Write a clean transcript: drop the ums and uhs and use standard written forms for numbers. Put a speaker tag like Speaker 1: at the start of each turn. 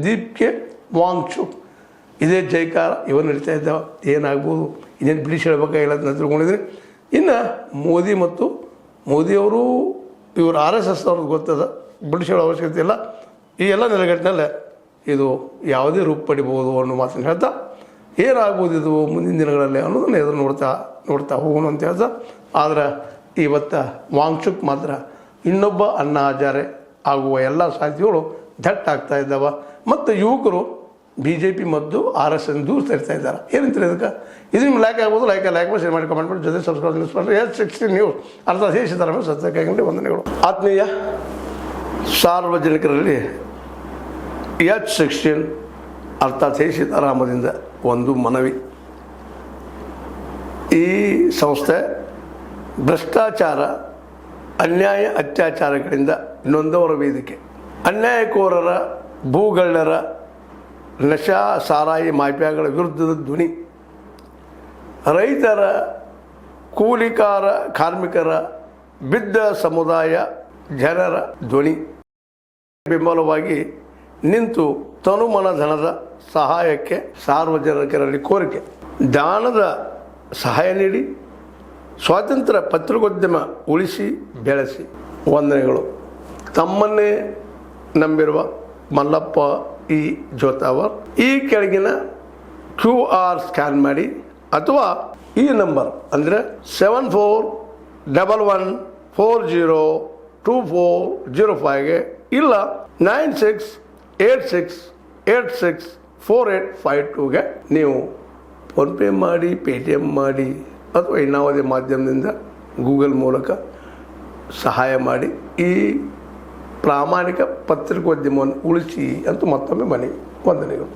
Speaker 1: ದೀಪ್ಗೆ ವಾಂಗ್ಚುಕ್ ಇದೇ ಜೈಕಾರ ಇವ ನಡೀತಾ ಇದ್ದಾವ. ಏನಾಗ್ಬೋದು, ಇನ್ನೇನು ಬ್ರಿಟಿಷ್ ಹೇಳ್ಬೇಕಾಗಿಲ್ಲ ಅಂತ ತಿಳ್ಕೊಂಡಿದ್ದೀನಿ. ಇನ್ನು ಮೋದಿಯವರು ಇವರು RSS ಅವ್ರಿಗೆ ಗೊತ್ತದ, ಬ್ರಿಟಿಷ್ ಹೇಳೋ ಅವಶ್ಯಕತೆ ಇಲ್ಲ. ಈ ಎಲ್ಲ ನೆಲೆಗಟ್ಟಿನಲ್ಲೇ ಇದು ಯಾವುದೇ ರೂಪ ಪಡಿಬೋದು ಅನ್ನೋ ಮಾತನ್ನು ಹೇಳ್ತಾ, ಏನಾಗ್ಬೋದು ಇದು ಮುಂದಿನ ದಿನಗಳಲ್ಲಿ ಅನ್ನೋದನ್ನು ಎದುರು ನೋಡ್ತಾ ಹೋಗೋಣ ಅಂತ ಹೇಳ್ತಾ. ಆದರೆ ಇವತ್ತು ವಾಂಗ್ಚುಕ್ ಮಾತ್ರ ಇನ್ನೊಬ್ಬ ಅಣ್ಣಾ ಹಜಾರೆ ಆಗುವ ಎಲ್ಲ ಸಾಧ್ಯತೆಗಳು ದಟ್ಟಾಗ್ತಾ ಇದ್ದಾವೆ. ಮತ್ತು ಯುವಕರು BJP ಮತ್ತು RSS ದೂರ ತರ್ತಾ ಇದ್ದಾರೆ. ಏನಂತಾರೆ ಇದಕ್ಕೆ? ಇದು ನಿಮ್ಗೆ ಲೈಕ್ ಆಗ್ಬೋದು, ಲೈಕ್ ಮಾಡಿ, ಶೇರ್ ಮಾಡಿ, ಕಮೆಂಟ್ ಮಾಡಿ, ಜೊತೆ ಸಬ್ಸ್ಕ್ರೈಬ್ ಮಾಡಿ. H16 ನ್ಯೂಸ್ ಅರ್ಥಾತ್ ಸೀತಾರಾಮ ಸತ್ಯಕ್ಕಾಗಿ ವಂದನೆಗಳು. ಆತ್ಮೀಯ ಸಾರ್ವಜನಿಕರಲ್ಲಿ H16 ಅರ್ಥಾತ್ ಸೀತಾರಾಮದಿಂದ ಒಂದು ಮನವಿ. ಈ ಸಂಸ್ಥೆ ಭ್ರಷ್ಟಾಚಾರ, ಅನ್ಯಾಯ, ಅತ್ಯಾಚಾರಗಳಿಂದ ನೊಂದವರ ವೇದಿಕೆ. ಅನ್ಯಾಯಕೋರರ, ಭೂಗಳ್ಳರ, ನಶಾ ಸಾರಾಯಿ ಮಾಫಿಯಾಗಳ ವಿರುದ್ಧದ ಧ್ವನಿ. ರೈತರ, ಕೂಲಿಕಾರ, ಕಾರ್ಮಿಕರ, ಬಿದ್ದ ಸಮುದಾಯ ಜನರ ಧ್ವನಿ. ಬೆಂಬಲವಾಗಿ ನಿಂತು ತನುಮನ ಧನದ ಸಹಾಯಕ್ಕೆ ಸಾರ್ವಜನಿಕರಲ್ಲಿ ಕೋರಿಕೆ. ದಾನದ ಸಹಾಯ ನೀಡಿ ಸ್ವಾತಂತ್ರ್ಯ ಪತ್ರಿಕೋದ್ಯಮ ಉಳಿಸಿ ಬೆಳೆಸಿ. ವಂದನೆಗಳು. ತಮ್ಮನ್ನೇ ನಂಬಿರುವ ಮಲ್ಲಪ್ಪ ಇ ಜೋತಾವರ್. ಈ ಕೆಳಗಿನ QR ಸ್ಕ್ಯಾನ್ ಮಾಡಿ ಅಥವಾ ಈ ನಂಬರ್ ಅಂದರೆ 7411402405ಗೆ ಇಲ್ಲ 9686864852ಗೆ ನೀವು ಫೋನ್ಪೇ ಮಾಡಿ, ಪೇಟಿಎಮ್ ಮಾಡಿ ಅಥವಾ ಇನ್ನಾವುದೇ ಮಾಧ್ಯಮದಿಂದ ಗೂಗಲ್ ಮೂಲಕ ಸಹಾಯ ಮಾಡಿ ಈ ಪ್ರಾಮಾಣಿಕ ಪತ್ರಿಕೋದ್ಯಮವನ್ನು ಉಳಿಸಿ ಅಂತ ಮತ್ತೊಮ್ಮೆ ಮನವಿ. ವಂದನೆಗಳು.